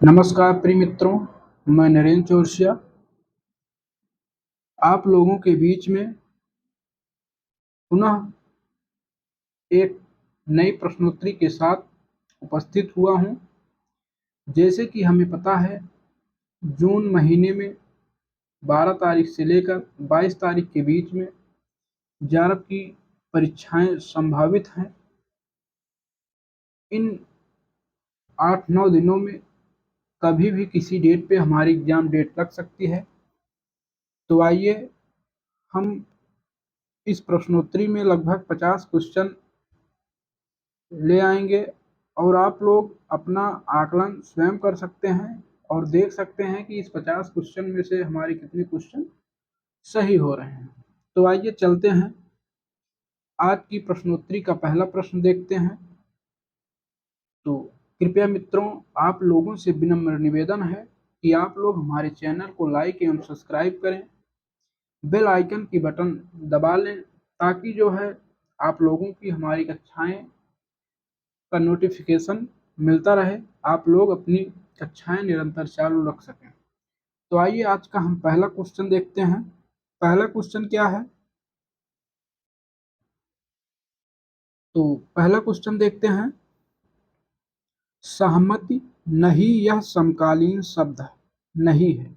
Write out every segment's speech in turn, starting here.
नमस्कार प्रिय मित्रों, मैं नरेंद्र चौरसिया आप लोगों के बीच में पुनः एक नई प्रश्नोत्तरी के साथ उपस्थित हुआ हूँ। जैसे कि हमें पता है, जून महीने में 12 तारीख से लेकर 22 तारीख के बीच में JARF की परीक्षाएं संभावित हैं। इन 8-9 दिनों में कभी भी किसी डेट पे हमारी एग्ज़ाम डेट लग सकती है। तो आइए हम इस प्रश्नोत्तरी में लगभग 50 क्वेश्चन ले आएंगे और आप लोग अपना आकलन स्वयं कर सकते हैं और देख सकते हैं कि इस 50 क्वेश्चन में से हमारे कितने क्वेश्चन सही हो रहे हैं। तो आइए चलते हैं, आज की प्रश्नोत्तरी का पहला प्रश्न देखते हैं। तो कृपया मित्रों, आप लोगों से विनम्र निवेदन है कि आप लोग हमारे चैनल को लाइक एवं सब्सक्राइब करें, बेल आइकन की बटन दबा लें ताकि जो है आप लोगों की हमारी कक्षाएं का नोटिफिकेशन मिलता रहे, आप लोग अपनी कक्षाएं निरंतर चालू रख सकें। तो आइए आज का हम पहला क्वेश्चन देखते हैं। पहला क्वेश्चन क्या है? तो पहला क्वेश्चन देखते हैं। सहमति नहीं यह समकालीन शब्द नहीं है।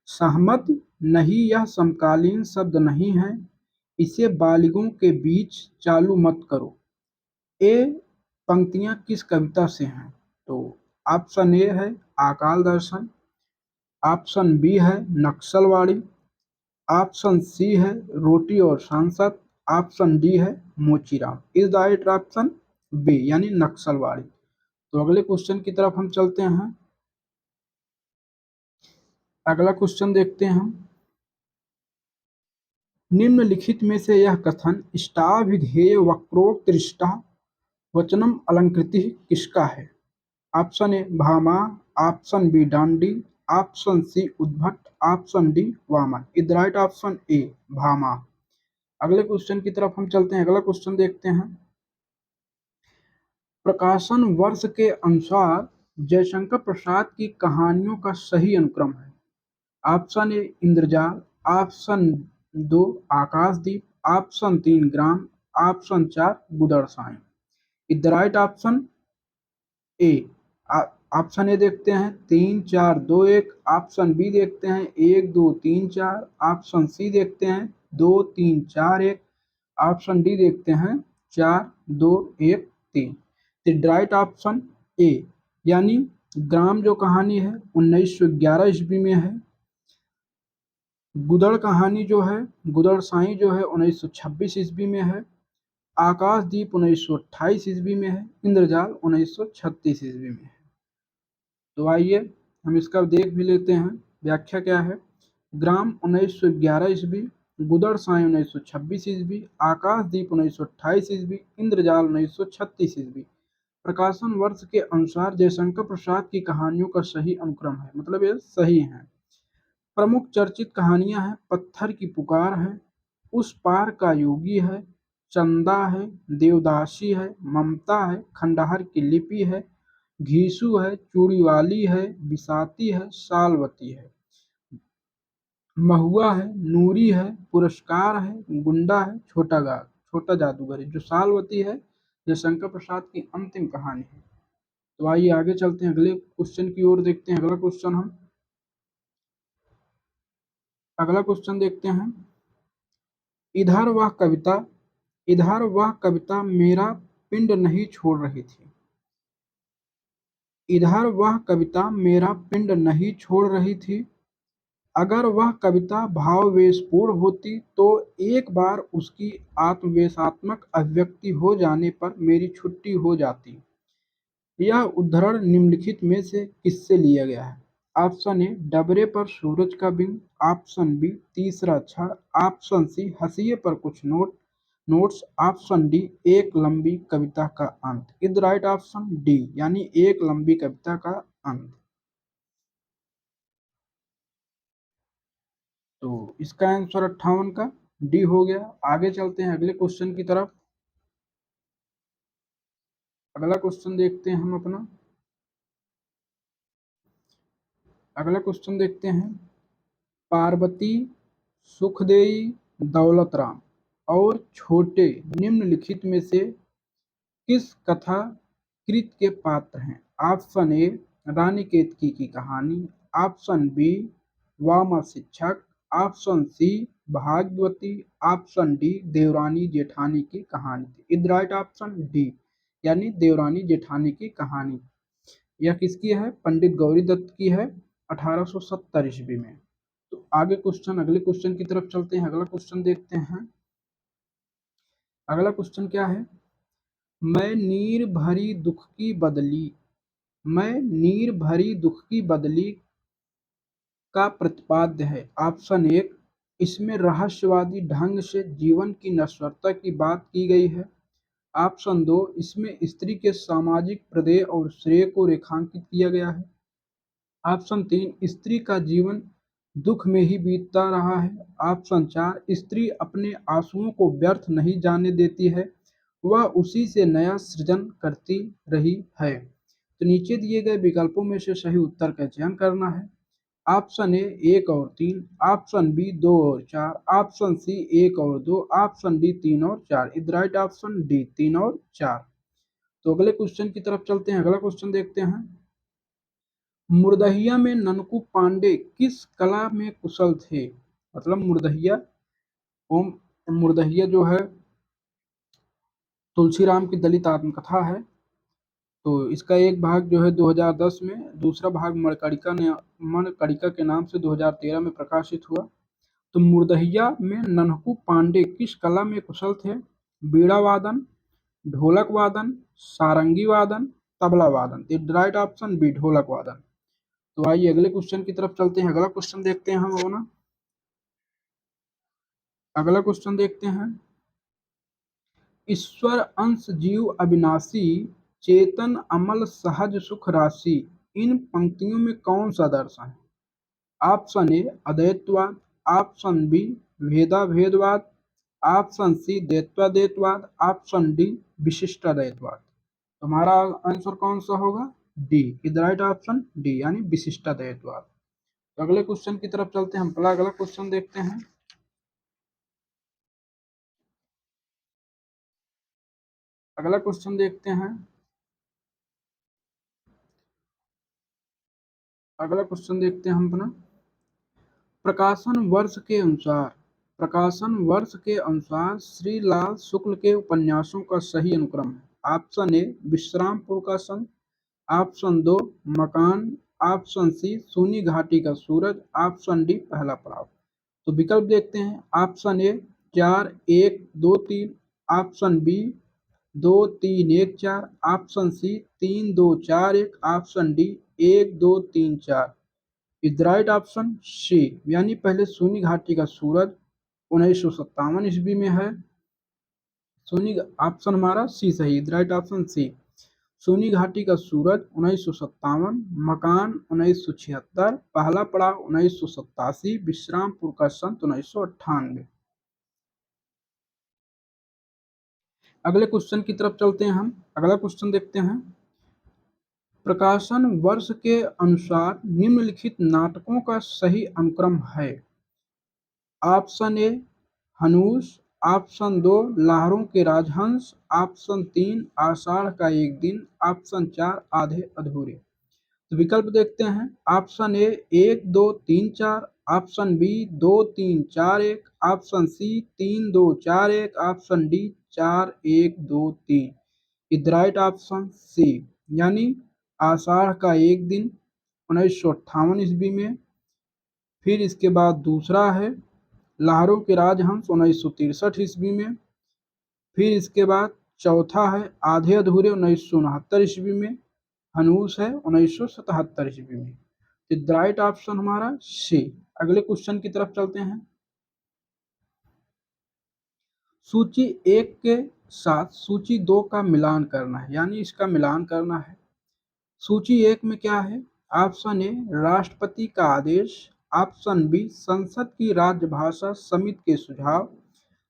सहमति नहीं यह समकालीन शब्द नहीं है, इसे बालिगों के बीच चालू मत करो। ए पंक्तियां किस कविता से हैं? तो ऑप्शन ए है अकाल दर्शन, ऑप्शन बी है नक्सलवाड़ी, ऑप्शन सी है रोटी और सांसद, ऑप्शन डी है Mochiram. Is the right option B यानी नक्सलवाड़ी। तो अगले क्वेश्चन की तरफ हम चलते हैं। अगला क्वेश्चन देखते हैं हम। निम्नलिखित में से यह कथन इष्टाभिधेय वक्रोक्तृष्टा वचनम अलंकृति किसका है? Option A Bhama, option B Dandi, option C Udbhat, option D Vaman. Is the right option A Bhama. अगले क्वेश्चन की तरफ हम चलते हैं। अगला क्वेश्चन देखते हैं। प्रकाशन वर्ष के अनुसार जयशंकर प्रसाद की कहानियों का सही अनुक्रम है। Option A Indrajal, option 2 Akashdeep, option 3 Gram, option 4 Gudarsai. Is the right option A. Option A देखते हैं 3 4 2 1, ऑप्शन बी देखते हैं 1 2 3 4, ऑप्शन सी देखते हैं 2 3 4 1, ऑप्शन डी देखते हैं 4 2 1 3। द राइट ऑप्शन ए यानी ग्राम जो कहानी है 1911 ईस्वी में है। गुदड़ कहानी जो है, गुदड़ साई जो है 1926 ईस्वी में है। आकाशदीप 1928 ईस्वी में है। इंद्रजाल 1936 ईस्वी में है। तो आइए हम इसका देख भी लेते हैं, व्याख्या क्या है। ग्राम 1911 ईस्वी, गुदड़ साई 1926 ईस्वी, आकाशदीप 1928 ईस्वी, इंद्रजाल 1936 ईस्वी। प्रकाशन वर्ष के अनुसार जयशंकर प्रसाद की कहानियों का सही अनुक्रम है, मतलब ये सही है। प्रमुख चर्चित कहानियां हैं पत्थर की पुकार है, उस पार का योगी है, चंदा है, देवदासी है, ममता है, खंडहर की लिपि है, घीसू है, चूड़ीवाली है, बिसाती है, सालवती है, महुआ है, नूरी है, पुरस्कार है, गुंडा है, छोटा जादूगर है। जो सालवती है जयशंकर प्रसाद की अंतिम कहानी है। तो आइए आगे चलते हैं, अगले क्वेश्चन की ओर देखते हैं। अगला क्वेश्चन देखते हैं। इधर वह कविता इधर वह कविता मेरा पिंड नहीं छोड़ रही थी। इधर वह कविता मेरा पिंड नहीं छोड़ रही थी। अगर वह कविता भाववेशपूर्ण होती तो एक बार उसकी आत्मवेशात्मक अभिव्यक्ति हो जाने पर मेरी छुट्टी हो जाती। यह उद्धरण निम्नलिखित में से किससे लिया गया है? ऑप्शन ए डबरे पर सूरज का बिंब, ऑप्शन बी तीसरा क्षण, ऑप्शन सी हंसिए पर कुछ नोट्स, ऑप्शन डी एक लंबी कविता का अंत। Is the right option D यानी एक लंबी कविता का अंत। तो इसका आंसर 58 का डी हो गया। आगे चलते हैं अगले क्वेश्चन की तरफ। अगला क्वेश्चन देखते हैं हम अपना। अगला क्वेश्चन देखते हैं। पार्वती, सुखदेई, दौलतराम और छोटे निम्नलिखित में से किस कथा कृत के पात्र हैं? ऑप्शन ए रानी केतकी की कहानी, ऑप्शन बी वामा शिक्षक, ऑप्शन सी भाग्यवती, ऑप्शन डी देवरानी जेठानी की कहानी। इज राइट ऑप्शन डी, यानी देवरानी जेठानी की कहानी। यह किसकी है? पंडित गौरी दत्त की है, 1870 ईस्वी में। तो आगे क्वेश्चन, अगले क्वेश्चन की तरफ चलते हैं। अगला क्वेश्चन देखते हैं। अगला क्वेश्चन क्या है? मैं नीर भरी दुख की बदली, मैं नीर भरी दुख की बदली का प्रतिपाद्य है। ऑप्शन एक, इसमें रहस्यवादी ढंग से जीवन की नश्वरता की बात की गई है। ऑप्शन दो, इसमें स्त्री के सामाजिक प्रदेय और श्रेय को रेखांकित किया गया है। ऑप्शन तीन, स्त्री का जीवन दुख में ही बीतता रहा है। ऑप्शन चार, स्त्री अपने आंसुओं को व्यर्थ नहीं जाने देती है, वह उसी से नया सृजन करती रही है। तो नीचे दिए गए विकल्पों में से सही उत्तर का चयन करना है। ऑप्शन ए एक और तीन, ऑप्शन बी दो और चार, ऑप्शन सी एक और दो, ऑप्शन डी तीन और चार। इज राइट ऑप्शन डी, तीन और चार। तो अगले क्वेश्चन की तरफ चलते हैं। अगला क्वेश्चन देखते हैं। मुर्दहिया में ननकू पांडे किस कला में कुशल थे? मतलब मुर्दहिया, ओम मुर्दहिया जो है तुलसीराम की दलित आत्मकथा है। तो इसका एक भाग जो है 2010 में, दूसरा भाग मणकणिका के नाम से 2013 में प्रकाशित हुआ। तो मुर्दहिया में ननकू पांडे किस कला में कुशल थे? बीड़ा वादन, ढोलक वादन, सारंगी वादन, तबला वादन। तो राइट ऑप्शन बी, ढोलक वादन। तो आइए अगले क्वेश्चन की तरफ चलते हैं। अगला क्वेश्चन देखते हैं हम अपना। अगला क्वेश्चन देखते हैं। ईश्वर अंश जीव अविनाशी, चेतन अमल सहज सुख राशि, इन पंक्तियों में कौन सा दर्शन है? ऑप्शन ए अद्वैतवाद, ऑप्शन बी भेदाभेदवाद, ऑप्शन सी द्वैतवाद, ऑप्शन डी विशिष्टाद्वैतवाद। तुम्हारा आंसर कौन सा होगा? D, is right option D, यानी विशिष्टाद्वैतवाद। तो अगले क्वेश्चन की तरफ चलते हैं। हम पहला अगला क्वेश्चन देखते हैं। अगला क्वेश्चन देखते हैं। अगला क्वेश्चन देखते हैं हम अपना। प्रकाशन वर्ष के अनुसार श्री लाल शुक्ल के उपन्यासों का सही अनुक्रम है। ऑप्शन ए विश्रामपुर का संत, ऑप्शन दो मकान, ऑप्शन सी सूनी घाटी का सूरज, ऑप्शन डी पहला पड़ाव। तो विकल्प देखते हैं। Option A 4-1-2-3, option B 2-3-1-4, option C 3-2-4-1, option D 1-2-3-4। Is right option C, यानी पहले सूनी घाटी का सूरज 1957 ईस्वी में है। सोनी, ऑप्शन हमारा सी सही, इज राइट ऑप्शन सी। सोनी घाटी का सूरज 1957, मकान 1976, पहला पड़ाव 1987, विश्रामपुर का संत 1998। अगले क्वेश्चन की तरफ चलते हैं हम। अगला क्वेश्चन देखते हैं। प्रकाशन वर्ष के अनुसार निम्नलिखित नाटकों का सही अनुक्रम है। ऑप्शन ए हनूस, ऑप्शन दो लहरों के राजहंस, ऑप्शन तीन आषाढ़ का एक दिन, ऑप्शन चार आधे अधूरे। तो विकल्प देखते हैं। Option A 1-2-3-4, option B 2-3-4-1, option C 3-2-4-1, option D 4-1-2-3। Is right option C, यानी आषाढ़ का एक दिन 1958 ईस्वी में। फिर इसके बाद दूसरा है लहरों के राजहंस 1963 ईस्वी में। फिर इसके बाद चौथा है आधे अधूरे 1969 ईस्वी में। हनूस है 1977 ईस्वी में। तो राइट ऑप्शन हमारा सी। अगले क्वेश्चन की तरफ चलते हैं। सूची एक के साथ सूची दो का मिलान करना है, यानी इसका मिलान करना है। सूची एक में क्या है? ऑप्शन ए राष्ट्रपति का आदेश, ऑप्शन बी संसद की राजभाषा समिति के सुझाव,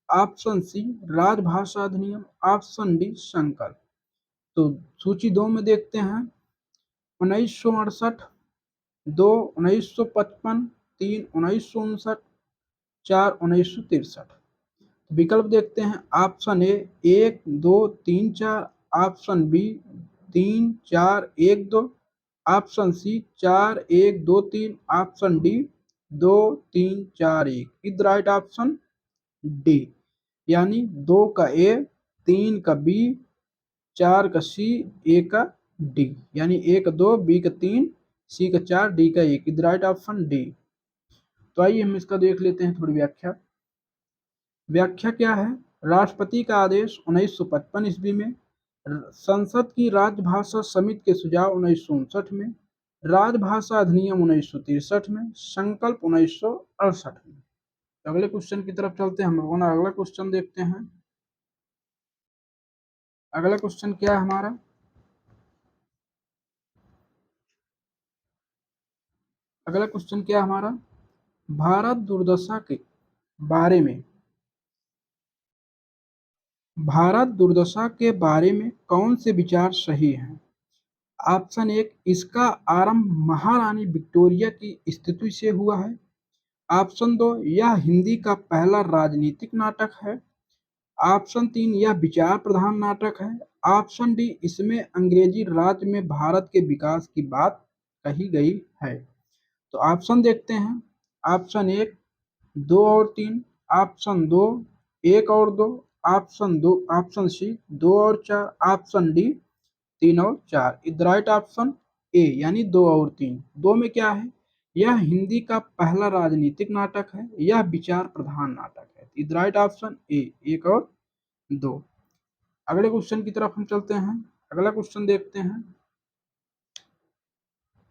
ऑप्शन सी राजभाषा अधिनियम, ऑप्शन डी संकल्प। तो सूची दो में देखते हैं। 1968 2 1955, 3 1959, 4 1963। विकल्प देखते हैं। Option A 1 2 3 4, option B 3 4 1 2, option C 4 1 2 3, option D 2 3 4 1। Is right option D, यानी 2 का ए, 3 का बी, 4 का सी, ए का डी, यानी ए का 2, बी का 3, सी का 4, डी का 1। Is right option D. तो आइए हम इसका देख लेते हैं थोड़ी व्याख्या। व्याख्या क्या है? राष्ट्रपति का आदेश 1955 ईस्वी में, संसद की राजभाषा समिति के सुझाव 1959 में, राजभाषा अधिनियम 1963 में, संकल्प 1968 में। अगले क्वेश्चन की तरफ चलते हैं। हम लोगों ने अगला क्वेश्चन देखते हैं। अगला क्वेश्चन क्या है हमारा? अगला क्वेश्चन क्या है हमारा? भारत दुर्दशा के बारे में, भारत दुर्दशा के बारे में कौन से विचार सही हैं? ऑप्शन एक, इसका आरंभ महारानी विक्टोरिया की स्थिति से हुआ है। ऑप्शन दो, यह हिंदी का पहला राजनीतिक नाटक है। ऑप्शन तीन, यह विचार प्रधान नाटक है। ऑप्शन डी, इसमें अंग्रेजी राज में भारत के विकास की बात कही गई है। तो ऑप्शन देखते हैं। ऑप्शन एक 2 और 3, ऑप्शन दो 1 और 2, ऑप्शन दो, ऑप्शन सी 2 और 4, ऑप्शन डी 3 और 4। इज राइट ऑप्शन ए, यानी 2 और 3। 2 में क्या है? यह हिंदी का पहला राजनीतिक नाटक है, यह विचार प्रधान नाटक है। इज राइट ऑप्शन ए, 1 और 2। अगले क्वेश्चन की तरफ हम चलते हैं। अगला क्वेश्चन देखते हैं।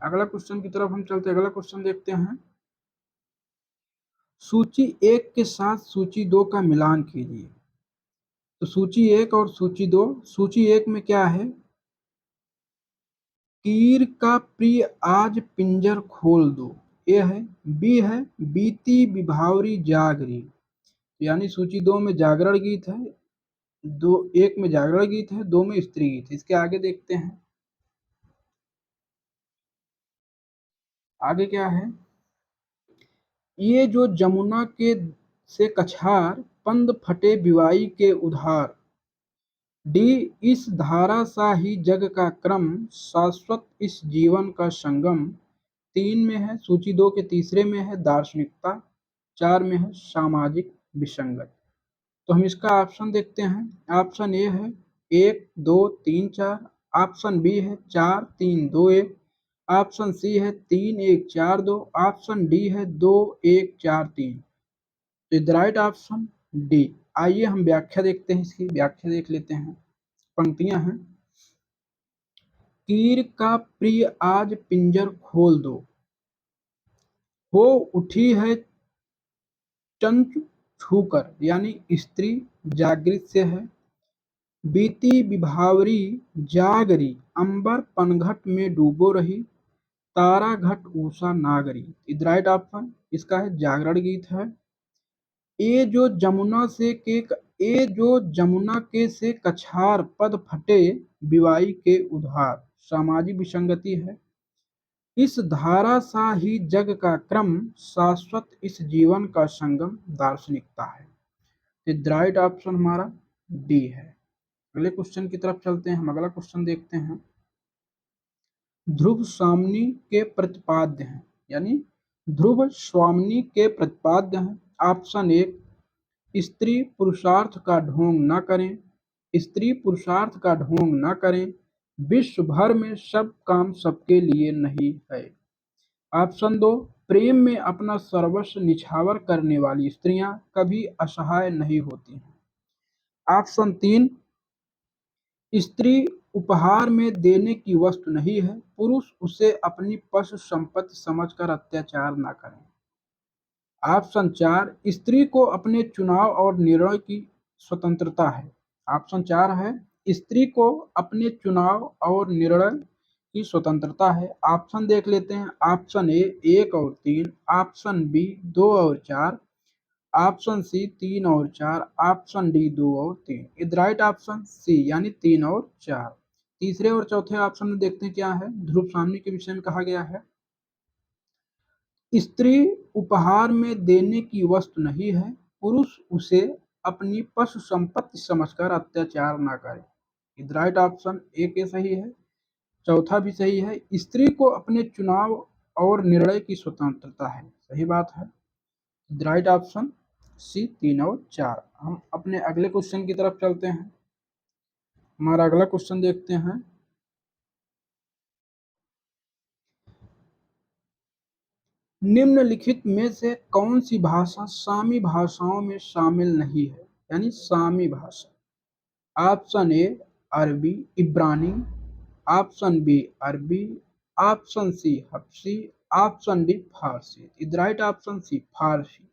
अगला क्वेश्चन की तरफ हम चलते हैं। अगला क्वेश्चन देखते हैं। सूची 1 के साथ सूची 2 का मिलान कीजिए। तो सूची 1 और सूची 2। सूची 1 में क्या है? तीर का प्रिय आज पिंजर खोल दो, ए है। बी है, बीती विभावरी जागरी, यानी सूची 2 में जागरण गीत है, 1 में जागरण गीत है, 2 में स्त्री गीत। इसके आगे देखते हैं। आगे क्या है? ये जो जमुना के से कछार, पंद फटे बिवाई के उधार। डी, इस धारा सा ही जग का क्रम, शाश्वत इस जीवन का संगम। 3 में है, सूची 2 के तीसरे में है दार्शनिकता, 4 में है सामाजिक विसंगति। तो हम इसका ऑप्शन देखते हैं। ऑप्शन ए है 1 2 3 4, ऑप्शन बी है 4 3 2 1, ऑप्शन सी है 3 1 4 2, ऑप्शन डी है 2 1 4 3। The right option D. आइए हम व्याख्या देखते हैं। इसकी व्याख्या देख लेते हैं। पंक्तियां हैं। तीर का प्रिय आज पिंजर खोल दो, हो उठी है चंच छूकर, यानी स्त्री जागृत से है। बीती विभावरी जागरी, अंबर पनघट में डूबो रही, तारा घट उषा नागरी। इज राइट ऑप्शन इसका है जागरण गीत है। ए जो जमुना से के ए जो जमुना के से कछार, पद फटे बिवाई के उधार, सामाजिक विसंगति है। इस धारा सा ही जग का क्रम, शाश्वत इस जीवन का संगम, दार्शनिकता है। द राइट ऑप्शन हमारा डी है। अगले क्वेश्चन की तरफ चलते हैं। हम अगला क्वेश्चन देखते हैं। ध्रुव स्वामिनी के प्रतिपाद्य हैं, यानी ध्रुव स्वामिनी के प्रतिपाद्य हैं। ऑप्शन एक, स्त्री पुरुषार्थ का ढोंग न करें, स्त्री पुरुषार्थ का ढोंग न करें, विश्व भर में सब काम सबके लिए नहीं है। ऑप्शन दो, प्रेम में अपना सर्वस्व निछावर करने वाली स्त्रियां कभी असहाय नहीं होती हैं। ऑप्शन तीन, स्त्री उपहार में देने की वस्तु नहीं है, पुरुष उसे अपनी पशु संपत्ति समझकर अत्याचार न करें। ऑप्शन चार, स्त्री को अपने चुनाव और निर्णय की स्वतंत्रता है। ऑप्शन चार है, स्त्री को अपने चुनाव और निर्णय की स्वतंत्रता है। ऑप्शन देख लेते हैं। ऑप्शन ए 1 और 3, ऑप्शन बी 2 और 4, ऑप्शन सी 3 और 4, ऑप्शन डी 2 और 3। इज राइट ऑप्शन सी, यानी 3 और 4। तीसरे और चौथे ऑप्शन में देखते हैं क्या है। ध्रुव स्वामी के विषय में कहा गया है। स्त्री उपहार में देने की वस्तु नहीं है, पुरुष उसे अपनी पशु संपत्ति समझकर अत्याचार न करे। इज राइट ऑप्शन ए के सही है। चौथा भी सही है, स्त्री को अपने चुनाव और निर्णय की स्वतंत्रता है। सही बात है। राइट ऑप्शन सी 3 और 4। हम अपने अगले क्वेश्चन की तरफ चलते हैं। हमारा अगला क्वेश्चन देखते हैं। निम्नलिखित में से कौन सी भाषा सामी भाषाओं में शामिल नहीं है, यानी सामी भाषा। Option A Arabi Ibrani, option B Arabi, option C Habshi, option D Farsi. Is right option C Farsi.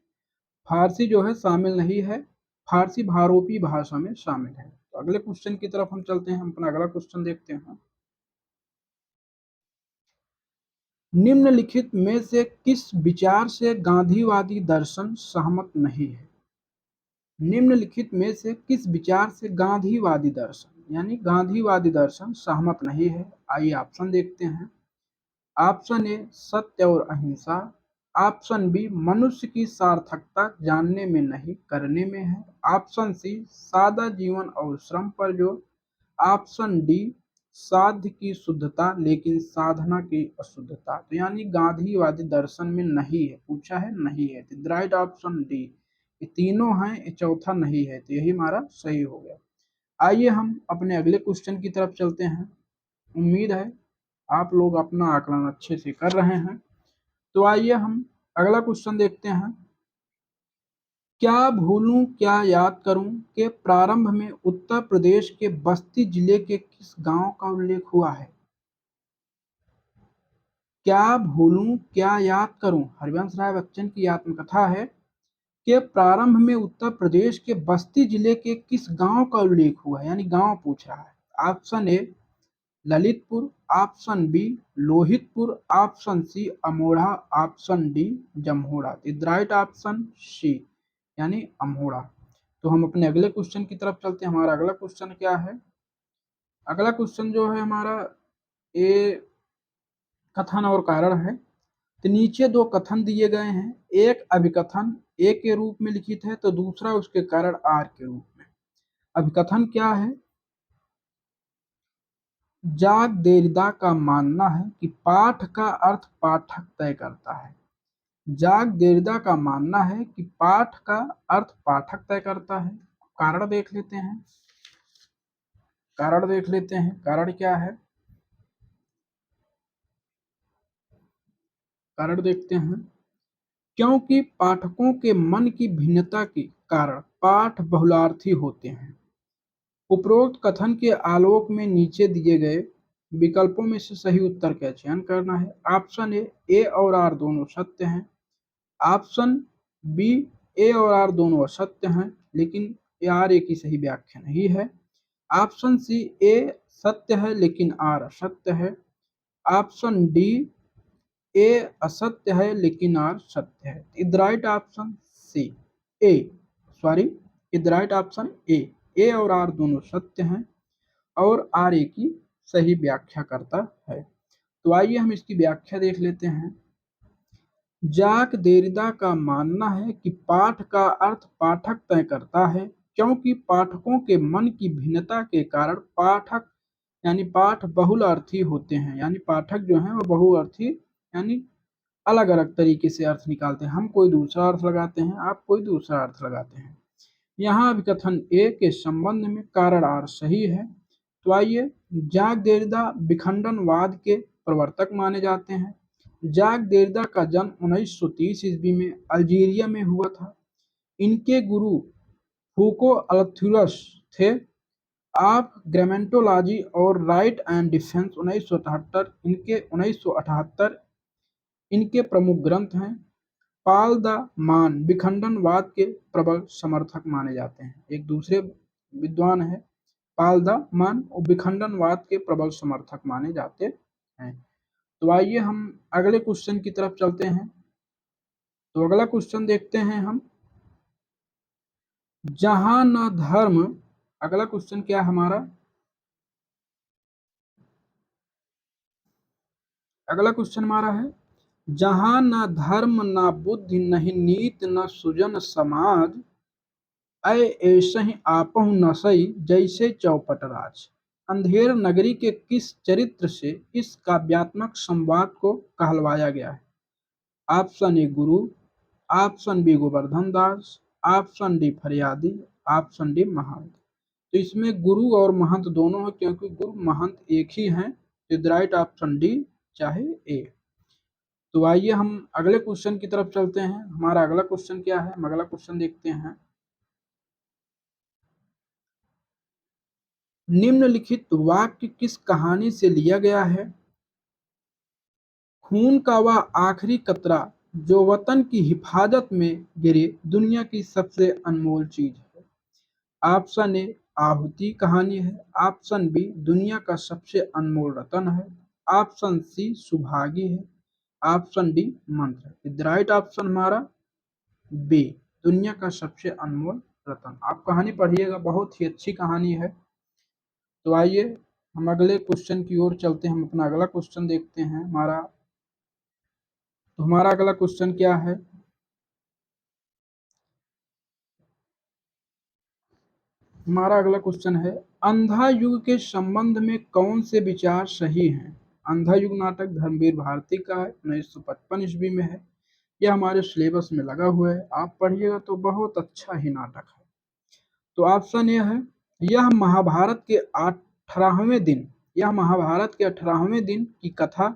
Farsi जो है शामिल नहीं है, फारसी भारोपी भाषा में शामिल है। तो अगले क्वेश्चन की तरफ हम चलते हैं। हम अपना अगला क्वेश्चन देखते हैं। निम्नलिखित में से किस विचार से गांधीवादी दर्शन सहमत नहीं है। निम्नलिखित में से किस विचार से गांधीवादी दर्शन यानी गांधीवादी दर्शन सहमत नहीं है। आइए ऑप्शन देखते हैं। ऑप्शन ए सत्य और अहिंसा, ऑप्शन बी मनुष्य की सार्थकता जानने में नहीं करने में है, ऑप्शन सी सादा जीवन और श्रम पर जोर, ऑप्शन डी साध्य की शुद्धता लेकिन साधना की अशुद्धता। तो यानी गांधीवादी दर्शन में नहीं है, पूछा है नहीं है। तो राइट ऑप्शन डी। ये तीनों हैं, ये चौथा नहीं है, तो यही हमारा सही हो गया। आइए हम अपने अगले क्वेश्चन की तरफ चलते हैं। उम्मीद है आप लोग अपना आकलन अच्छे से कर रहे हैं। तो आइए हम अगला क्वेश्चन देखते हैं। क्या भूलूं क्या याद करूं के प्रारंभ में उत्तर प्रदेश के बस्ती जिले के किस गांव का उल्लेख हुआ है। क्या भूलूं क्या याद करूं हरिवंश राय बच्चन की आत्मकथा है के प्रारंभ में उत्तर प्रदेश के बस्ती जिले के किस गांव का उल्लेख हुआ है, यानी गांव पूछ रहा है। Option A Lalitpur, option B Lohitpur, option C Amodha, option D Jamhora. Right option C यानी अमोढ़ा। तो हम अपने अगले क्वेश्चन की तरफ चलते हैं। हमारा अगला क्वेश्चन क्या है। अगला क्वेश्चन जो है हमारा ए कथन और कारण है। तो नीचे दो कथन दिए गए हैं, एक अभिकथन ए के रूप में लिखित है तो दूसरा उसके कारण आर के रूप में। अभिकथन क्या है। जाक देरिदा का मानना है कि पाठ का अर्थ पाठक तय करता है। जाक देरिदा का मानना है कि पाठ का अर्थ पाठक तय करता है। कारण देख लेते हैं। कारण क्या है। कारण देखते हैं। क्योंकि पाठकों के मन की भिन्नता के कारण पाठ बहुलार्थी होते हैं। उपरोक्त कथन के आलोक में नीचे दिए गए विकल्पों में से सही उत्तर का चयन करना है। ऑप्शन ए और आर दोनों सत्य हैं, ऑप्शन बी ए और आर दोनों असत्य हैं लेकिन आर ए की सही व्याख्या नहीं है, ऑप्शन सी ए सत्य है लेकिन आर असत्य है, ऑप्शन डी ए असत्य है लेकिन आर सत्य है। Is right option C A sorry is right option A और आर दोनों सत्य हैं और आर ए की सही व्याख्या करता है। तो आइए हम इसकी व्याख्या देख लेते हैं। जाक देरिदा का मानना है कि पाठ का अर्थ पाठक तय करता है क्योंकि पाठकों के मन की भिन्नता के कारण पाठक यानी पाठ बहुअर्थी होते हैं। यानी पाठक जो हैं वो बहुअर्थी यानी अलग अलग तरीके से अर्थ निकालते हैं। हम कोई दूसरा अर्थ लगाते हैं, आप कोई दूसरा अर्थ लगाते हैं। यहाँ अभिकथन ए के संबंध में कारण आर सही है। तो आइए, जाक देरिदा विखंडनवाद के प्रवर्तक माने जाते हैं। जाक देरिदा का जन्म 1930 ईस्वी में अल्जीरिया में हुआ था। इनके गुरु फूको अल्थुरस थे। ऑफ ग्रामेटोलॉजी और राइट एंड डिफेंस 1978 इनके प्रमुख ग्रंथ हैं। पाल द मान विखंडनवाद के प्रबल समर्थक माने जाते हैं। एक दूसरे विद्वान है पाल द मान और विखंडनवाद के प्रबल समर्थक माने जाते हैं। तो आइए हम अगले क्वेश्चन की तरफ चलते हैं। तो अगला क्वेश्चन देखते हैं हम। जहां न धर्म, अगला क्वेश्चन क्या है हमारा। अगला क्वेश्चन हमारा है जहाँ न धर्म न बुद्धि नहीं नीत न सुजन समाज, ऐसे ही आपहु नसई जैसे चौपट राज। अंधेर नगरी के किस चरित्र से इस काव्यात्मक संवाद को कहलवाया गया है? ऑप्शन ए गुरु, ऑप्शन बी गोवर्धन दास, ऑप्शन डी फरियादी, ऑप्शन डी महंत। तो इसमें गुरु और महंत दोनों है, क्योंकि गुरु महंत एक ही हैं। तो राइट ऑप्शन डी चाहे ए। तो आइए हम अगले क्वेश्चन की तरफ चलते हैं। हमारा अगला क्वेश्चन क्या है, हम अगला क्वेश्चन देखते हैं। निम्नलिखित वाक्य किस कहानी से लिया गया है? खून का वह आखिरी कतरा जो वतन की हिफाजत में गिरे दुनिया की सबसे अनमोल चीज है। ऑप्शन ए आहुति कहानी है, ऑप्शन बी दुनिया का सबसे अनमोल रतन है, ऑप्शन सी सुभागी है, ऑप्शन डी मंत्र है। राइट ऑप्शन हमारा बी दुनिया का सबसे अनमोल रतन। आप कहानी पढ़िएगा, बहुत ही अच्छी कहानी है। तो आइए हम अगले क्वेश्चन की ओर चलते हैं। हम अपना अगला क्वेश्चन देखते हैं। हमारा अगला क्वेश्चन क्या है? हमारा अगला क्वेश्चन है, अंधा युग के संबंध में कौन से विचार सही हैं? अंधा युग नाटक धर्मवीर भारती का है, 1955 ईस्वी में है। यह हमारे सिलेबस में लगा हुआ है, आप पढ़िएगा तो बहुत अच्छा ही नाटक है। तो ऑप्शन यह है, यह महाभारत के 18वें दिन यह महाभारत के 18वें दिन की कथा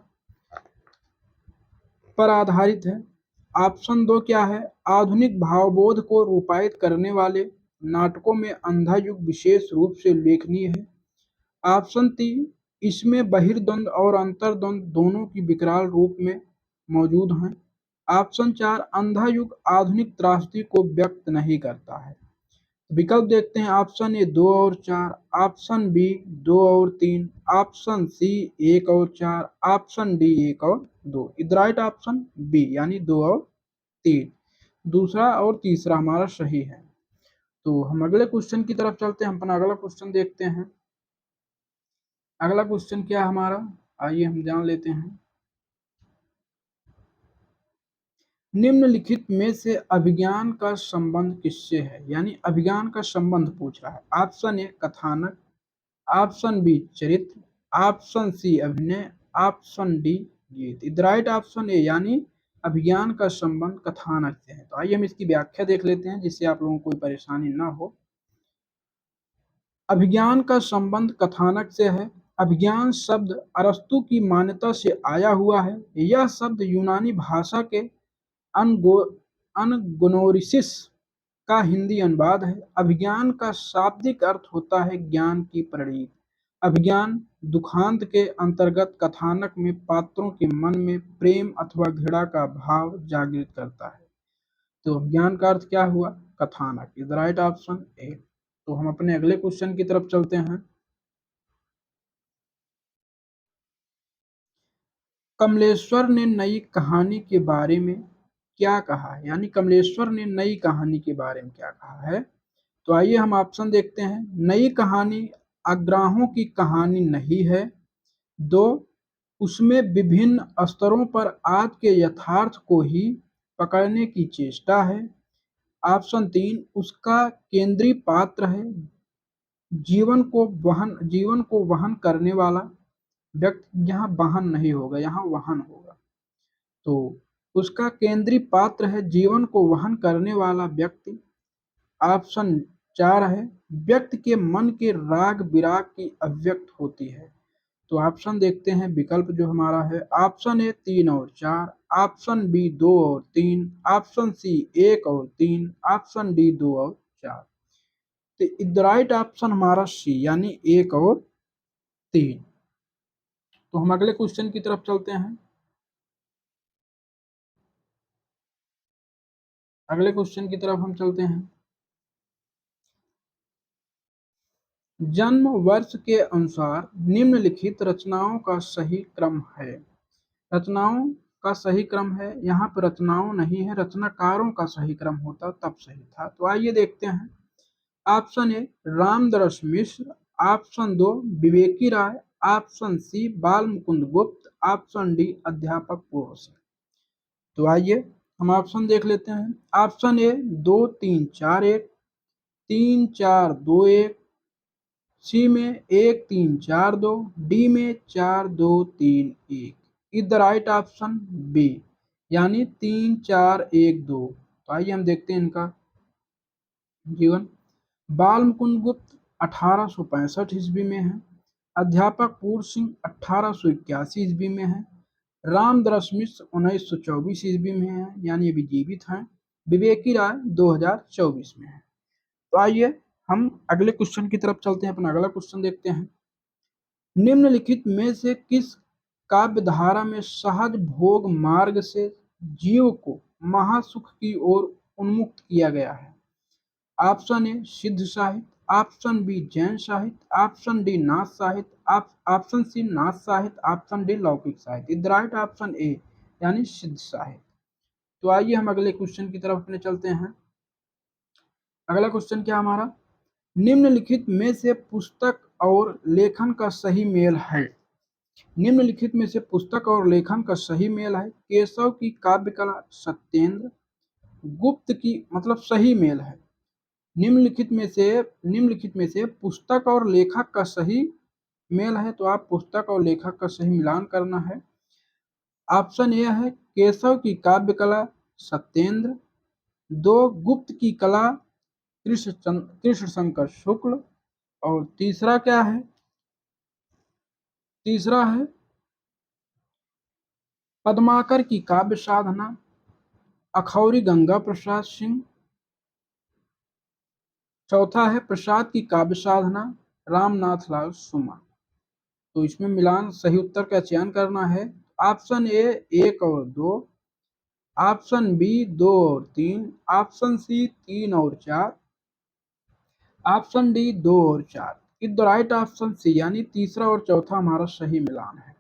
पर आधारित है। ऑप्शन दो क्या है, आधुनिक भावबोध को रूपायित करने वाले नाटकों में अंधा युग विशेष रूप से उल्लेखनीय है। ऑप्शन तीन, इसमें बहिर्द्वंद और अंतर्द्वंद दोनों की विकराल रूप में मौजूद हैं। ऑप्शन चार, अंधा युग आधुनिक त्रासदी को व्यक्त नहीं करता है। विकल्प देखते हैं। ऑप्शन ए दो और चार, ऑप्शन बी दो और तीन, ऑप्शन सी एक और चार, ऑप्शन डी एक और दो। राइट ऑप्शन बी यानी दो और तीन, दूसरा और तीसरा हमारा सही है। तो हम अगले क्वेश्चन की तरफ चलते हैं। हम अपना अगला क्वेश्चन देखते हैं। अगला क्वेश्चन क्या है हमारा, आइए हम जान लेते हैं। निम्नलिखित में से अभिज्ञान का संबंध किससे है? यानी अभिज्ञान का संबंध पूछ रहा है। ऑप्शन ए कथानक, ऑप्शन बी चरित्र, ऑप्शन सी अभिनय, ऑप्शन डी गीत। राइट ऑप्शन ए यानी अभिज्ञान का संबंध कथानक से है। तो आइए हम इसकी व्याख्या देख लेते हैं, जिससे आप लोगों को कोई परेशानी ना हो। अभिज्ञान का संबंध कथानक से है। अभिज्ञान शब्द अरस्तु की मान्यता से आया हुआ है। यह शब्द यूनानी भाषा के अनगोनोरिसिस का हिंदी अनुवाद है। अभिज्ञान का शाब्दिक अर्थ होता है ज्ञान की प्रणीत। अभिज्ञान दुखांत के अंतर्गत कथानक में पात्रों के मन में प्रेम अथवा घृणा का भाव जागृत करता है। तो अभिज्ञान का अर्थ क्या हुआ? कथानक। इज राइट ऑप्शन ए। तो हम अपने अगले क्वेश्चन की तरफ चलते हैं। कमलेश्वर ने नई कहानी के बारे में क्या कहा है? यानी कमलेश्वर ने नई कहानी के बारे में क्या कहा है? तो आइए हम ऑप्शन देखते हैं। नई कहानी आग्रहों की कहानी नहीं है। दो, उसमें विभिन्न स्तरों पर आज के यथार्थ को ही पकड़ने की चेष्टा है। ऑप्शन तीन, उसका केंद्रीय पात्र है जीवन को वहन करने वाला व्यक्ति। यहाँ वहन नहीं होगा, यहाँ वहन होगा। तो उसका केंद्रीय पात्र है जीवन को वहन करने वाला व्यक्ति। ऑप्शन चार है, व्यक्ति के मन के राग विराग की अभिव्यक्त होती है। तो ऑप्शन देखते हैं। विकल्प जो हमारा है, ऑप्शन ए तीन और चार, ऑप्शन बी दो और तीन, ऑप्शन सी एक और तीन, ऑप्शन डी दो और चार। तो राइट ऑप्शन हमारा सी यानी एक और तीन। तो हम अगले क्वेश्चन की तरफ चलते हैं। अगले क्वेश्चन की तरफ हम चलते हैं। जन्म वर्ष के अनुसार निम्नलिखित रचनाओं का सही क्रम है। रचनाओं का सही क्रम है, यहाँ पर रचनाओं नहीं है, रचनाकारों का सही क्रम होता तब सही था। तो आइए देखते हैं। ऑप्शन ए रामदरस मिश्र, ऑप्शन दो विवेकी राय, ऑप्शन सी बाल मुकुंद गुप्त, ऑप्शन डी अध्यापक पूर्व से। तो आइए हम ऑप्शन देख लेते हैं। ऑप्शन ए 2 3 4 1, 3 4 2 1, सी में 1 3 4 2, डी में 4 2 3 1। Is the right option B, यानी 3 4 1 2। तो आइए हम देखते हैं इनका जीवन। बाल मुकुंद गुप्त 1865 ईस्वी में है। अध्यापक पूर्ण सिंह 1881 ईस्वी में है। रामदरस मिश्र 1924 ईस्वी में है, यानी अभी जीवित हैं। विवेकी राय 2024 में है। तो आइए हम अगले क्वेश्चन की तरफ चलते हैं। अपना अगला क्वेश्चन देखते हैं। निम्नलिखित में से किस काव्य धारा में सहज भोग मार्ग से जीव को महासुख की ओर उन्मुक्त किया गया है? ऑप्शन ए सिद्ध साहित्य, ऑप्शन बी जैन साहित्य, ऑप्शन डी नाथ साहित्य, ऑप्शन सी नाथ साहित्य, ऑप्शन डी लौकिक साहित्य। इज द राइट ऑप्शन ए, यानी सिद्ध साहित्य। तो आइए हम अगले क्वेश्चन की तरफ अपने चलते हैं। अगला क्वेश्चन क्या हमारा, निम्नलिखित में से पुस्तक और लेखन का सही मेल है? निम्नलिखित में से पुस्तक और लेखन का सही मेल है। केशव की काव्य कला, सत्येंद्र गुप्त की, मतलब सही मेल है। निम्नलिखित में से पुस्तक और लेखक का सही मेल है, तो आप पुस्तक और लेखक का सही मिलान करना है। ऑप्शन ए है केशव की काव्य कला सत्येंद्र, 2 गुप्त की कला कृष्ण शंकर शुक्ल, और तीसरा क्या है, तीसरा है पद्माकर की काव्य साधना अखौरी गंगा प्रसाद सिंह, चौथा है प्रसाद की काव्य साधना रामनाथ लाल सुमन। तो इसमें मिलान सही उत्तर का चयन करना है। ऑप्शन ए 1 और 2, ऑप्शन बी 2 और 3, ऑप्शन सी 3 और 4, ऑप्शन डी 2 और 4। Is the right option C, यानी तीसरा और चौथा हमारा सही मिलान है।